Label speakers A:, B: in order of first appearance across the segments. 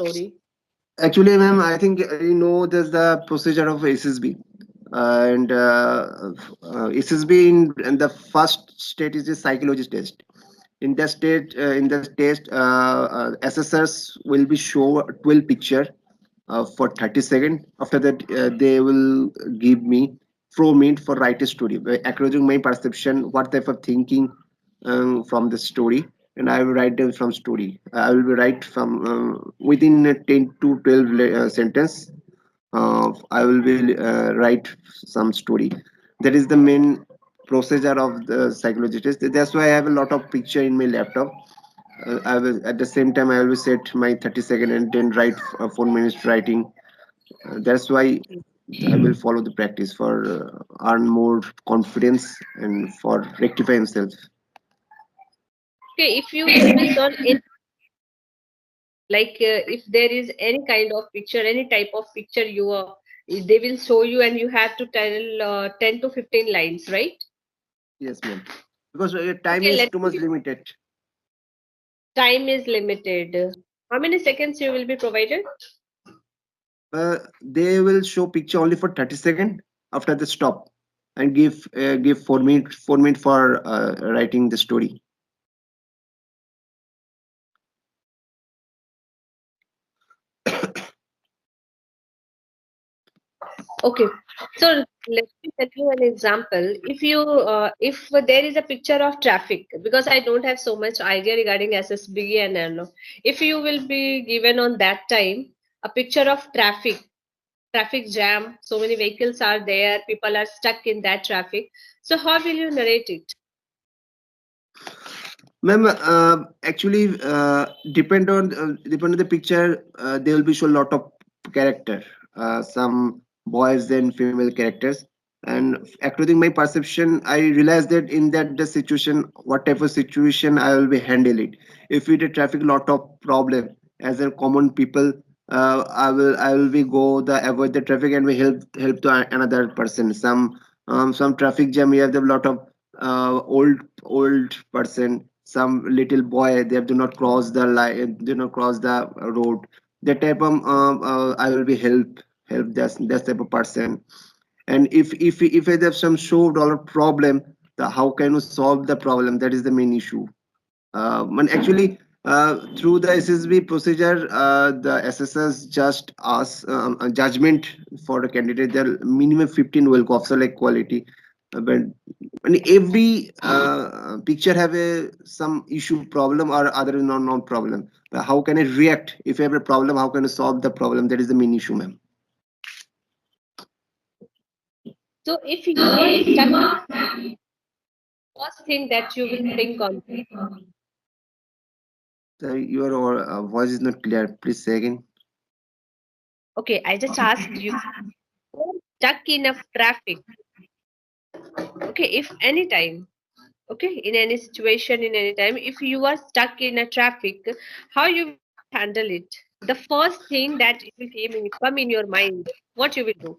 A: story?
B: Actually, ma'am, I think there's the procedure of SSB, and SSB in the first state is a psychology test. In the test, assessors will be show 12 picture for 30 seconds. After that, they will give me 4 minutes for write a story by acknowledging my perception, what type of thinking from the story, and I will write them from story. I will be write from within 10 to 12 sentence. I will be write some story. That is the main procedure of the psychology test. That's why I have a lot of picture in my laptop. I will at the same time I will set my 30 second and then write 4 minutes writing. That's why I will follow the practice for earn more confidence and for rectify himself.
A: Okay, if you will be shown in, like if there is any kind of picture, any type of picture you are, they will show you and you have to tell 10 to 15 lines, right?
B: Yes, ma'am. Because time
A: Okay,
B: is
A: let
B: too much
A: me,
B: limited.
A: time is limited. How many seconds you will be provided?
B: They will show picture only for 30 seconds. After the stop and give 4 minutes for writing the story.
A: Okay, so let me tell you an example. If there is a picture of traffic, because I don't have so much idea regarding SSB and if you will be given on that time a picture of traffic jam, so many vehicles are there, people are stuck in that traffic. So how will you narrate it?
B: Ma'am, actually, depend on the picture. They will be show a lot of character, some boys and female characters. And according my perception, I realized that in that the situation, what type of situation I will be handle it. If it a traffic lot of problem as a common people, I will be go the avoid the traffic and we help to another person. Some traffic jam we have the lot of old person, some little boy, they do not cross the line, do not cross the road. That type of I will be help that type of person. And if I have some solved or problem, how can you solve the problem? That is the main issue. And actually, through the SSB procedure, the SSS just ask a judgment for the candidate. There are minimum 15 will go officer like quality. But and every picture have a some issue problem or other non problem. How can I react if I have a problem? How can I solve the problem? That is the main issue, ma'am.
A: So if you are stuck, first thing that you will think on.
B: Your voice is not clear. Please say again.
A: Okay, I just asked you, stuck in a traffic. Okay, if any time, okay, in any situation, in any time, if you are stuck in a traffic, how you will handle it? The first thing that it will come in your mind, what you will do?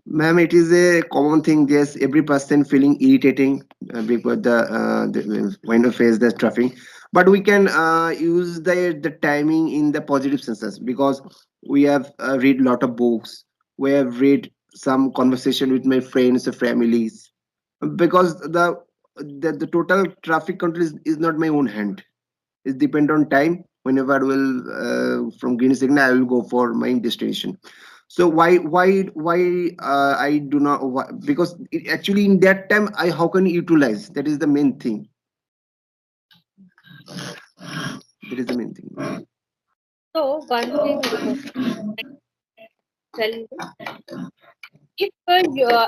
B: Ma'am, it is a common thing. Yes, every person feeling irritating because the when we face the traffic, but we can use the timing in the positive senses because we have read lot of books. We have read some conversation with my friends or families because the total traffic control is not my own hand. It depend on time. Whenever I will from green signal, I will go for my destination. So why I do not because actually in that time I how can utilize, that is the main thing. That is the main thing.
A: So one thing I tell you, if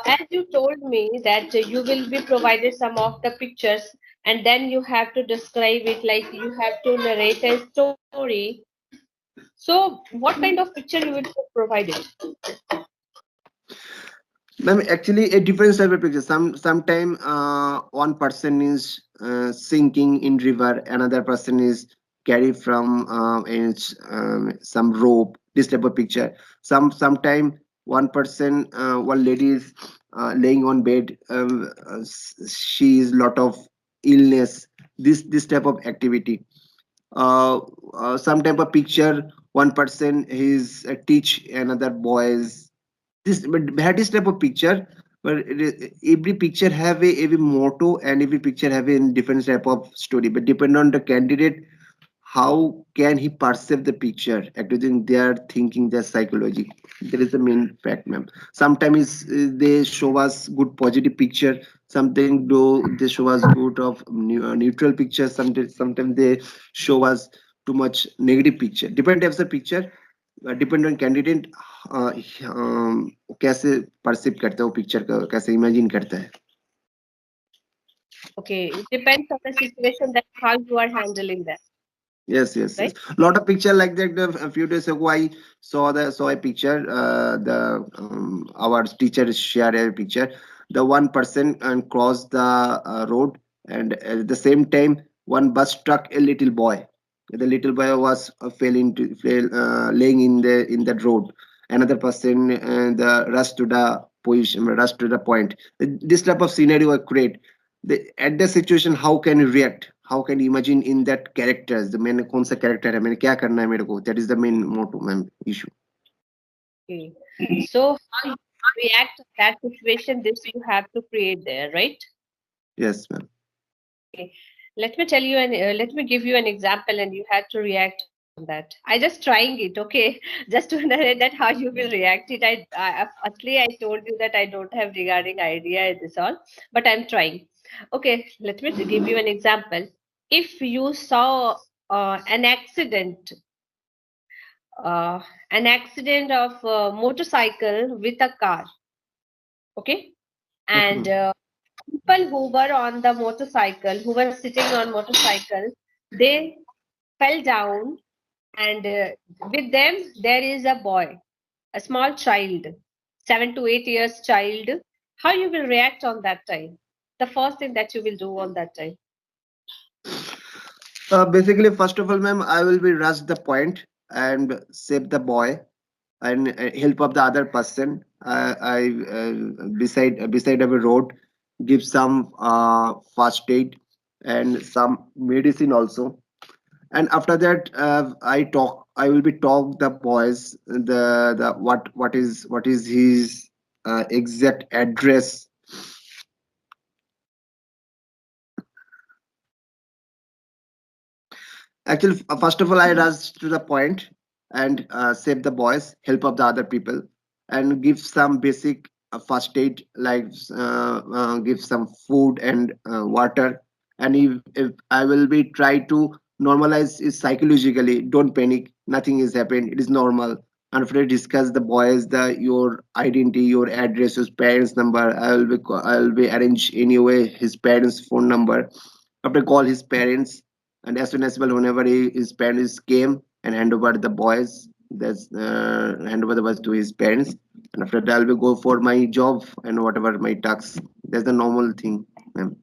A: as you told me that you will be provided some of the pictures and then you have to describe it, like you have to narrate a story. So what kind of picture you will be provided?
B: Ma'am, actually a different type of picture. Sometime one person is sinking in river, another person is carried from some rope. This type of picture. Sometime one person, one lady is laying on bed. She is lot of illness. This type of activity. uh, some type of picture. One person is teach another boys. This but that is type of picture. But every picture have a every motto, and every picture have a different type of story. But depend on the candidate, how can he perceive the picture according their thinking, their psychology. That is the main fact, ma'am. Sometimes they show us good positive picture, something do they show us good of neutral picture, sometimes they show us too much negative picture. Depend types of picture, depend on candidate, uh, वो कैसे perceive करता है वो picture का, कैसे imagine करता है.
A: Okay, it depends on the situation that how you are handling that,
B: Yes, yes, yes.
A: right?
B: Lot of picture like that. A few days ago, I saw a picture. The our teacher shared a picture. The one person and crossed the road, and at the same time, one bus struck a little boy. The little boy was laying in that road. Another person the rush to the position, rush to the point. This type of scenario were create at the situation. How can you react, how can you imagine in that characters the मैंने कौन सा character है मैंने क्या करना है मेरे को. That is the main motto, main issue.
A: Okay. So how you react to that situation, this you have to create there, right?
B: Yes, ma'am.
A: Okay. Let me tell you and let me give you an example, and you had to react on that. I just trying it, okay, just to narrate that how you will react it. Firstly I told you that I don't have regarding idea in this all, but I'm trying. Okay, let me give you an example. If you saw an accident, uh, an accident of a motorcycle with a car, okay, and
B: Mhm.
A: people who were on the motorcycle, who were sitting on motorcycle, they fell down, and with them there is a boy, a small child, 7 to 8 years child. How you will react on that time? The first thing that you will do on that time?
B: Basically, first of all, ma'am, I will be rush the point and save the boy and help of the other person. I beside of a road, give some first aid and some medicine also. And after that, I will be talk the boys the what is his exact address. Actually, first of all, I rush to the point and save the boys, help of the other people, and give some basic first aid, like give some food and water. And if I will be try to normalize it psychologically, don't panic, nothing is happened, it is normal. And after I discuss the boys, the your identity, your address, your parents' number, I will be arrange anyway his parents' phone number. After call his parents, and as soon as well whenever his parents came and hand over the boys, that's hand over the boys to his parents, and after that I'll be go for my job and whatever my tasks. That's the normal thing, ma'am.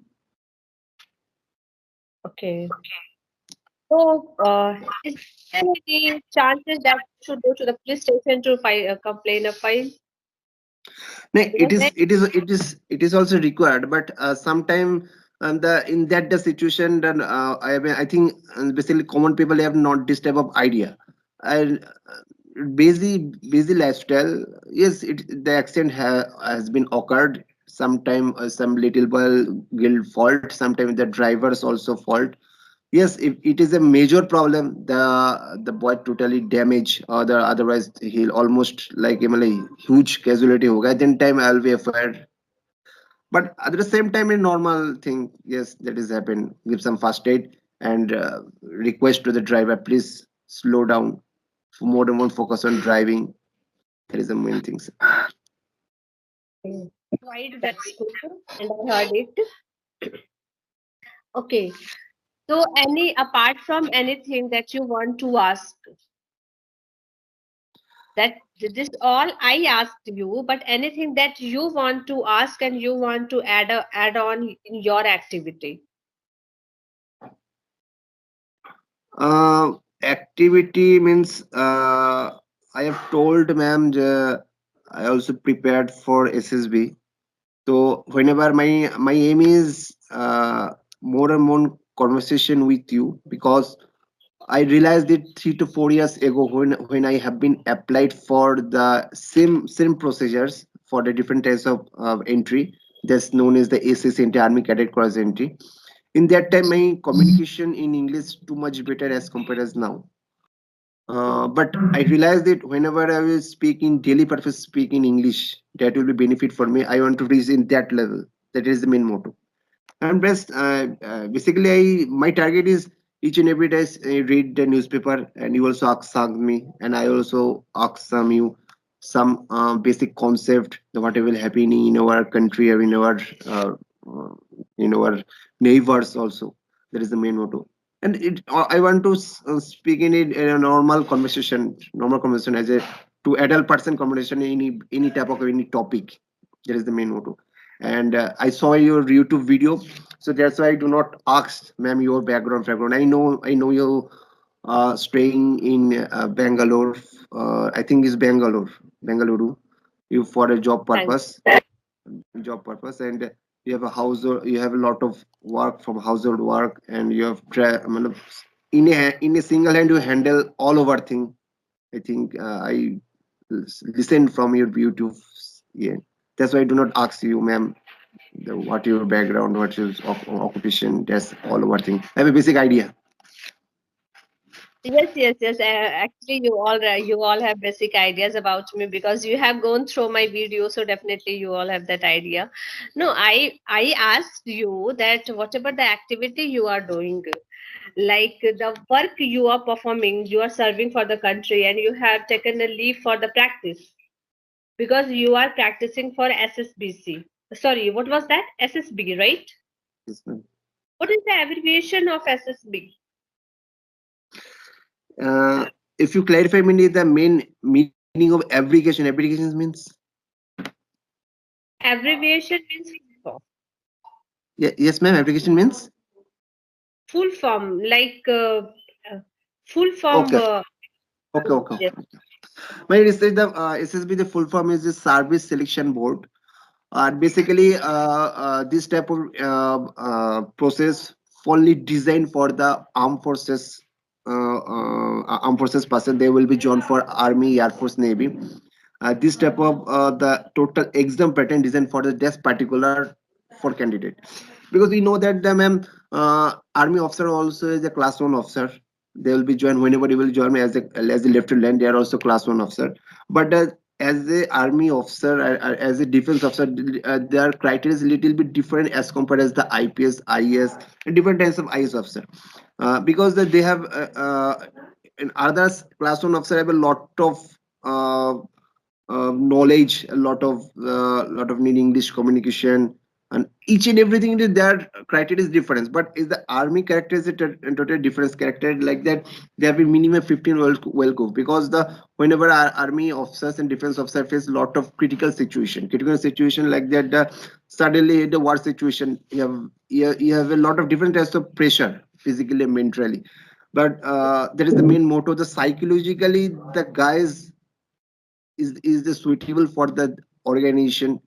A: Okay. So, is there any chances that you should go to the police station to complain a file?
B: No,
A: Because then,
B: it is also required, but sometime the in that the situation then I mean, I think basically common people have not this type of idea. And busy lifestyle, yes, the accident has been occurred. Sometime some little boy guilt fault, sometimes the drivers also fault. Yes, if it is a major problem, the boy totally damaged, or the otherwise he'll almost like him like huge casualty hoga, then time I'll be afraid. But at the same time, a normal thing, yes, that is happen. Give some first aid and request to the driver, please slow down. For more than one, focus on driving. That is the main things.
A: mm, why do that's good, and I heard it. Okay. So, any apart from anything that you want to ask, that this all I asked you, but anything that you want to ask and you want to add on in your activity.
B: Activity means I have told ma'am I also prepared for SSB. So whenever my aim is more and more conversation with you, because I realized it 3 to 4 years ago when I have been applied for the same procedures for the different types of entry that's known as the ACC entry, Army Cadet Cross entry. In that time, my communication in English too much better as compared as now. But I realized that whenever I will speak in daily purpose, speak in English, that will be benefit for me. I want to reach in that level. That is the main motto. And best, basically, my target is each and every day I read the newspaper, and you also ask me, and I also ask some basic concept that what will happen in our country or uh, uh, in our neighbors also. That is the main motto. And I want to speak in a normal conversation as a to adult person conversation in any type of any topic. That is the main motto. And I saw your YouTube video, so that's why I do not ask, ma'am, your background. I know you staying in Bangalore. I think it's Bengaluru. You for a
A: Thanks.
B: and you have a household. You have a lot of work from household work, and you have I mean, in a single hand you handle all over thing. I think I listen from your YouTube. Yeah, that's why I do not ask you, ma'am, what your background, what your occupation. That's all over thing. I have a basic idea.
A: Yes, yes, yes. Actually, you all have basic ideas about me because you have gone through my video, so definitely you all have that idea. No, I asked you that whatever the activity you are doing, like the work you are performing, you are serving for the country, and you have taken a leave for the practice because you are practicing for SSBC. Sorry, what was that? SSB, right?
B: Yes, ma'am.
A: What is the abbreviation of SSB?
B: Uh, if you clarify me the main meaning of abbreviation means
A: Abbreviation means
B: yes, ma'am. Abbreviation means
A: full form, like uh, full form.
B: okay, okay.
A: Yes,
B: But it is the SSB. The full form is the Service Selection Board. Basically, this type of process only designed for the armed forces person. They will be joined for Army, Air Force, Navy. This type of the total exam pattern designed for this particular for candidate, because we know that the ma'am army officer also is a class 1 officer. They will be joined whenever you will join me as a lieutenant. They are also class 1 officer, but as a army officer, as a defense officer, their criteria is a little bit different as compared as the IPS, IAS, and different types of IS officer, because they have in others class 1 officer have a lot of uh, knowledge, a lot of need English communication, and each and everything is their criteria is different. But is the army character is a totally different character like that. They have a minimum 15 well cooked, because the whenever our army officers and defense officers face a lot of critical situation like that, suddenly the war situation, you have a lot of different types of pressure physically and mentally. But that is the main motto. The psychologically the guys is the suitable for the organization.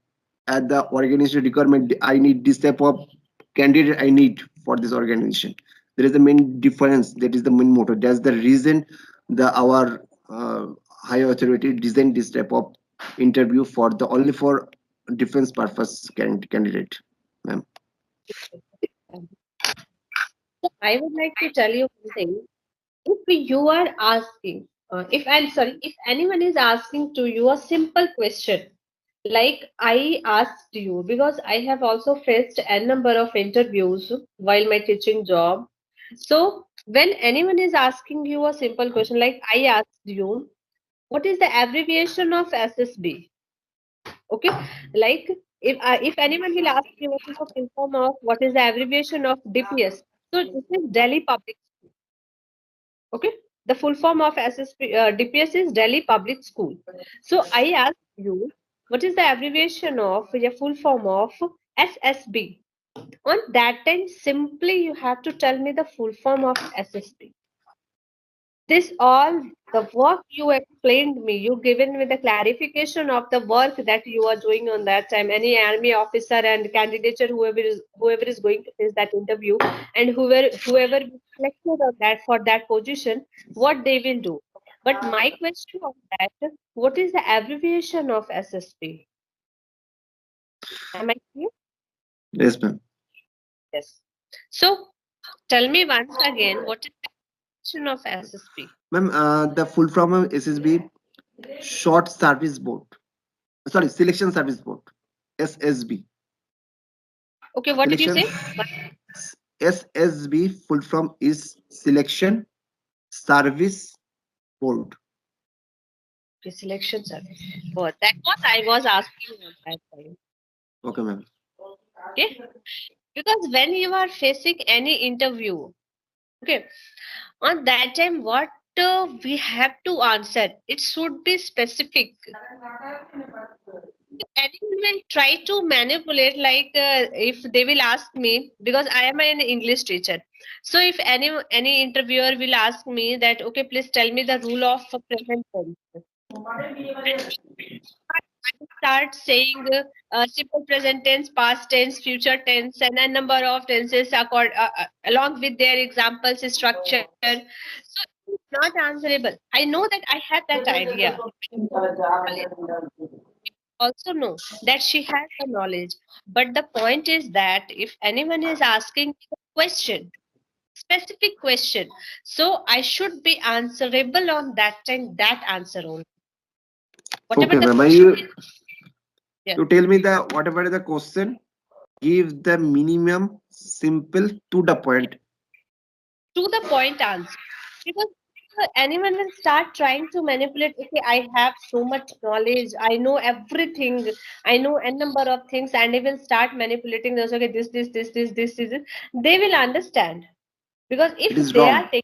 B: At the organization requirement, I need this type of candidate I need for this organization. There is the main difference. That is the main motto. That's the reason the our higher authority designed this type of interview for the only for defense purpose candidate, ma'am.
A: so I would like to tell you one thing. If you are asking, if I'm sorry, if anyone is asking to you a simple question, like I asked you, because I have also faced a number of interviews while my teaching job. So when anyone is asking you a simple question, like I asked you, what is the abbreviation of SSB? Okay, like if anyone will ask you what is the full form of, what is the abbreviation of DPS, so this is Delhi Public. Okay, the full form of SSP, DPS is Delhi Public School. So I ask you, what is the abbreviation of the full form of SSB? On that time, simply you have to tell me the full form of SSB. This all the work you explained me, you given me the clarification of the work that you are doing on that time. Any army officer and candidature, whoever is going to face that interview, and whoever selected on that for that position, what they will do. But my question on that, what is the abbreviation of SSP? Am I clear?
B: Yes, ma'am.
A: Yes. So tell me once again, what is the abbreviation of SSP?
B: Ma'am, the full form of SSB, Short Service Board. Sorry, Selection Service Board. SSB.
A: Okay, what did you
B: Selection
A: say?
B: SSB full form is Selection Service Board.
A: Okay, selection service. Oh, that what I was asking at that time.
B: Okay, ma'am.
A: Okay, because when you are facing any interview, okay, on that time, what we have to answer, it should be specific. Anyone will try to manipulate, like if they will ask me, because I am an English teacher. So if any interviewer will ask me that, okay, please tell me the rule of present tense. I start saying simple present tense, past tense, future tense, and a number of tenses along with their examples structure. So it's not answerable. I know that I have that idea. Also know that she has the knowledge. But the point is that if anyone is asking a question, specific question, so I should be answerable on that time, that answer only. Whatever
B: Okay,
A: the
B: ma'am.
A: question is, yeah,
B: You tell me the whatever the question, give the minimum simple to the point.
A: to the point answer. Because anyone will start trying to manipulate, okay, I have so much knowledge, I know everything, I know a number of things, and they will start manipulating those, okay, this, they will understand. Because
B: It
A: if
B: is
A: they are
B: wrong.
A: taking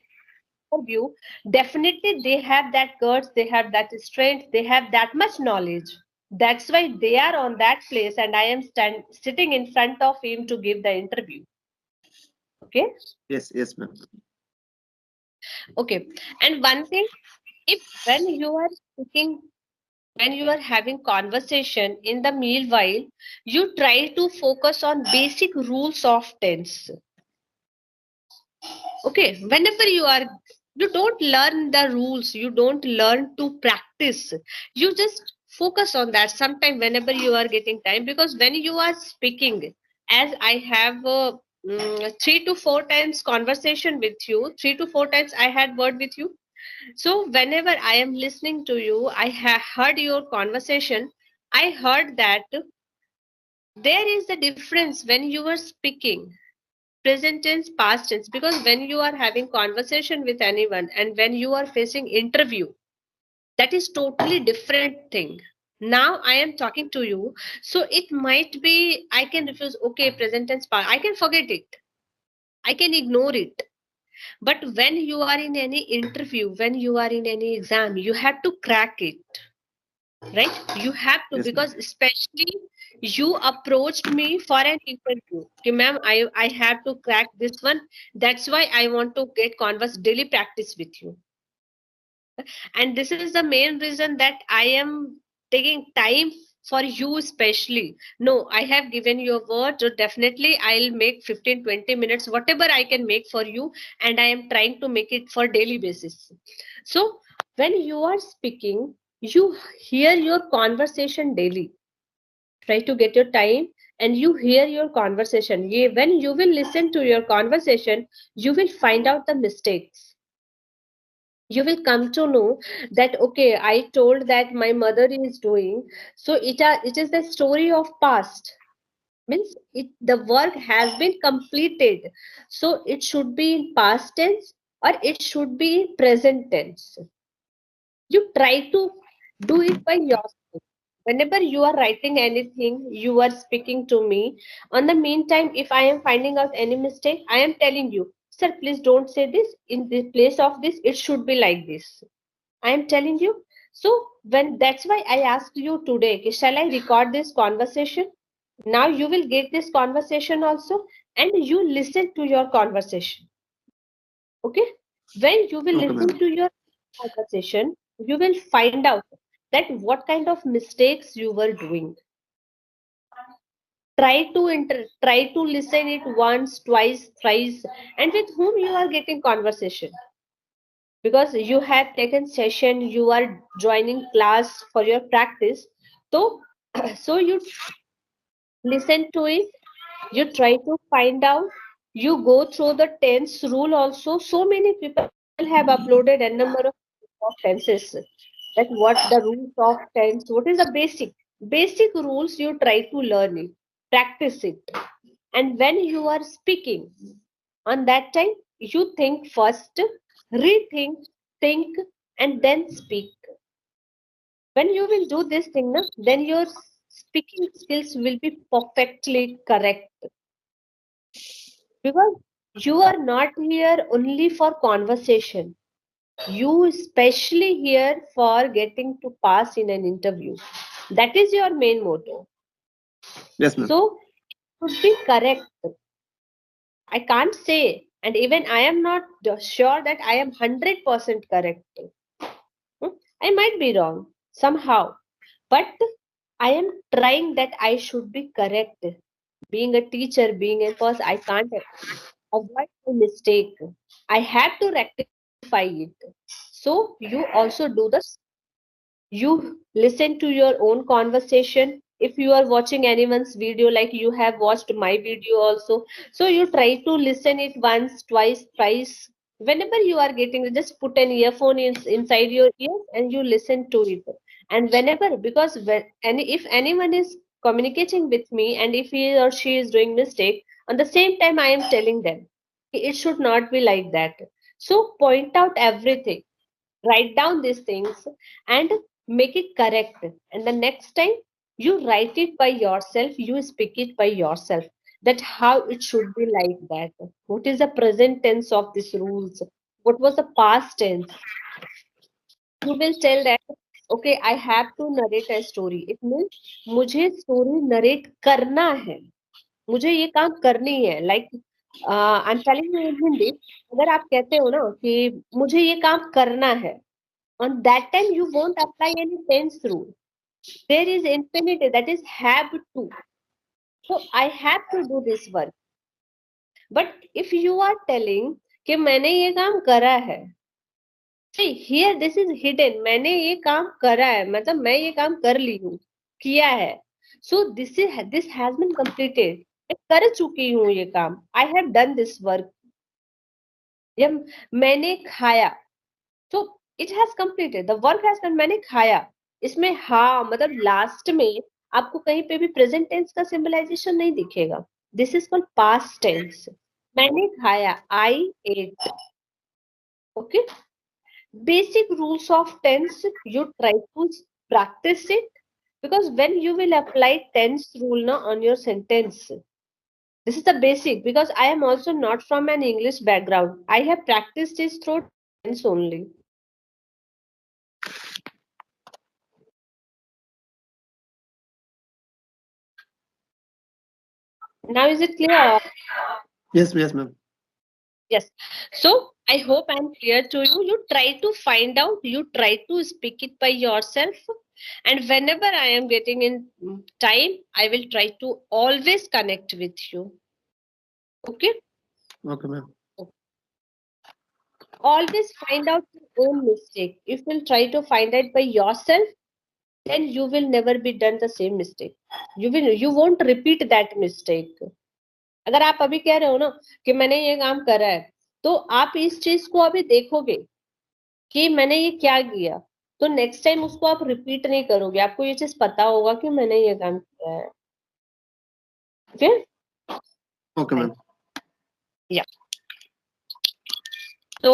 A: for you, definitely they have that guts, they have that strength, they have that much knowledge. That's why they are on that place, and I am sitting in front of him to give the interview. Okay.
B: Yes, yes, ma'am.
A: Okay. And one thing, if when you are speaking, when you are having conversation in the meanwhile, you try to focus on basic rules of tense. Okay, whenever you don't learn the rules, you don't learn to practice, you just focus on that sometime whenever you are getting time. Because when you are speaking, as I have 3 to 4 times conversation with you, 3 to 4 times I had word with you. So whenever I am listening to you, I have heard your conversation. I heard that there is a difference when you are speaking present tense, past tense. Because when you are having conversation with anyone and when you are facing interview, that is totally different thing. Now I am talking to you, so it might be I can refuse, okay, present tense, past, I can forget it, I can ignore it. But when you are in any interview, when you are in any exam, you have to crack it, right? You have to,
B: Yes, ma'am.
A: because especially you approached me for an interview, okay, ma'am, I have to crack this one. That's why I want to get converse daily practice with you. And this is the main reason that I am taking time for you especially. No, I have given you a word, so definitely I'll make 15 to 20 minutes whatever I can make for you, and I am trying to make it for daily basis. So when you are speaking, you hear your conversation daily. Try to get your time and you hear your conversation. When you will listen to your conversation, you will find out the mistakes. You will come to know that, okay, I told that my mother is doing, so it is the story of past. Means the work has been completed, so it should be in past tense or it should be in present tense. You try to do it by yourself. Whenever you are writing anything, you are speaking to me. On the meantime, if I am finding out any mistake, I am telling you, sir, please don't say this, in the place of this it should be like this. I am telling you. So when that's why I asked you today, okay, shall I record this conversation? Now you will get this conversation also, and you listen to your conversation. Okay, when you will
B: Okay,
A: listen
B: ma'am.
A: to your conversation, you will find out that what kind of mistakes you were doing. try to listen it once, twice, thrice, and with whom you are getting conversation, because you have taken session, you are joining class for your practice. So so you listen to it, you try to find out, you go through the tense rule also. So many people have uploaded a number of tenses, that what the rules of tense, what is the basic rules, you try to learn it, practice it. And when you are speaking, on that time, you think first, rethink, think, and then speak. When you will do this thing, na, then your speaking skills will be perfectly correct, because you are not here only for conversation, you especially here for getting to pass in an interview. That is your main motto.
B: Yes, ma'am.
A: So should be correct. I can't say, and even I am not sure that I am 100% correct. Hmm? I might be wrong somehow, but I am trying that I should be correct. Being a teacher, being a person, I can't avoid my mistake. I have to rectify it. So you also do this. You listen to your own conversation. If you are watching anyone's video, like you have watched my video also, so you try to listen it once, twice, thrice. Whenever you are getting, just put an earphone inside your ears and you listen to it. And whenever, because if anyone is communicating with me and if he or she is doing mistake, on the same time I am telling them it should not be like that. So point out everything, write down these things, and make it correct. And the next time you write it by yourself, you speak it by yourself, that how it should be, like that, what is the present tense of these rules, what was the past tense. You will tell that, okay, I have to narrate a story, it means मुझे story narrate करना है, मुझे ये काम करनी है, like I am telling you in Hindi. अगर आप कहते हो ना कि मुझे ये काम करना है, on that time you won't apply any tense rule. There is infinity, that is have to. So I have to do this work. But if you are telling कि मैंने ये काम करा है, see here this is hidden, मैंने ये काम करा है मतलब मैं ये काम कर ली हूँ, किया है. So this has been completed. मैं कर चुकी हूँ ये काम. I have done this work. या मैंने खाया, तो it has completed, the work has done, मैंने खाया. इसमें हाँ मतलब लास्ट में आपको कहीं पे भी प्रेजेंट टेंस का सिंबलाइजेशन नहीं दिखेगा. This is called past tense. मैंने खाया, I ate. Okay, basic rules of tense, you try to practice it, because when you will apply tense rule now on your sentence, this is the basic, because I am also not from an English background, I have practiced this through tense only. Now is it clear?
B: Yes, yes, ma'am.
A: Yes. So I hope I'm clear to you. You try to find out, you try to speak it by yourself. And whenever I am getting in time, I will try to always connect with you. Okay?
B: Okay, ma'am.
A: Always find out your own mistake. If you'll try to find out by yourself, then you will never be done the same mistake. You won't repeat that mistake. अगर आप अभी कह रहे हो ना कि मैंने ये काम करा है, तो आप इस चीज को अभी देखोगे कि मैंने ये क्या किया, तो नेक्स्ट टाइम उसको आप रिपीट नहीं करोगे, आपको ये चीज पता होगा कि मैंने ये काम किया है. ओके.
B: Okay, ma'am.
A: या so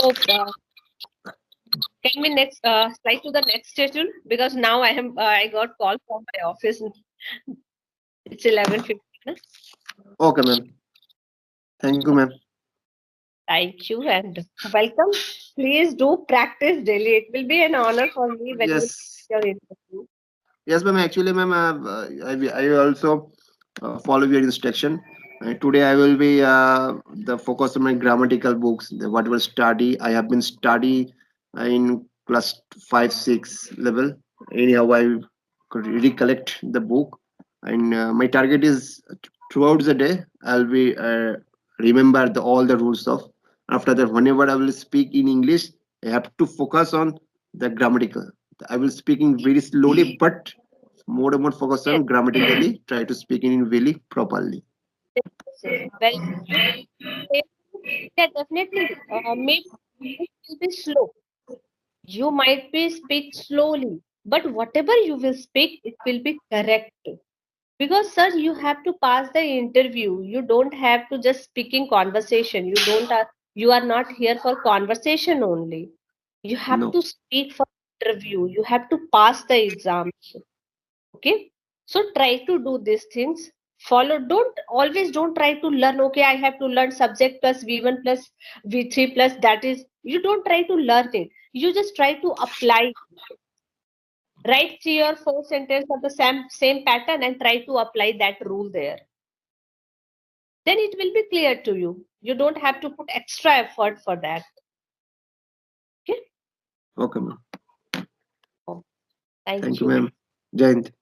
A: can we next slide to the next schedule, because now I got call from my office. It's 11:15.
B: Okay, ma'am. Thank you, ma'am.
A: Thank you and welcome. Please do practice daily. It will be an honor for me when you
B: Yes,
A: your interview.
B: yes, ma'am. Actually, ma'am, I also follow your instruction. Today, I will be the focus on my grammatical books. What will study? I have been study in class 5, 6 level. Anyhow, I could recollect the book, and my target is throughout the day I'll be remember all the rules of. After that, whenever I will speak in English, I have to focus on the grammatical. I will speaking very slowly, but more and more focus
A: Yes,
B: on grammatically. Try to speak in very properly.
A: yes, yes. Very good. Yeah, definitely. Maybe it will be slow. You might be speak slowly, but whatever you will speak, it will be correct. Because, sir, you have to pass the interview. You don't have to just speaking conversation. You are not here for conversation only. You have
B: No.
A: to speak for interview. You have to pass the exams. Okay. So try to do these things. Follow. Don't try to learn. Okay, I have to learn subject plus V1 plus V3 plus that is. You don't try to learn it. You just try to apply. Write 3 or 4 sentences of the same pattern and try to apply that rule there. Then it will be clear to you. You don't have to put extra effort for that. Okay.
B: Okay, ma'am.
A: Oh,
B: Thank
A: thank
B: you,
A: you.
B: ma'am. Jai Hind.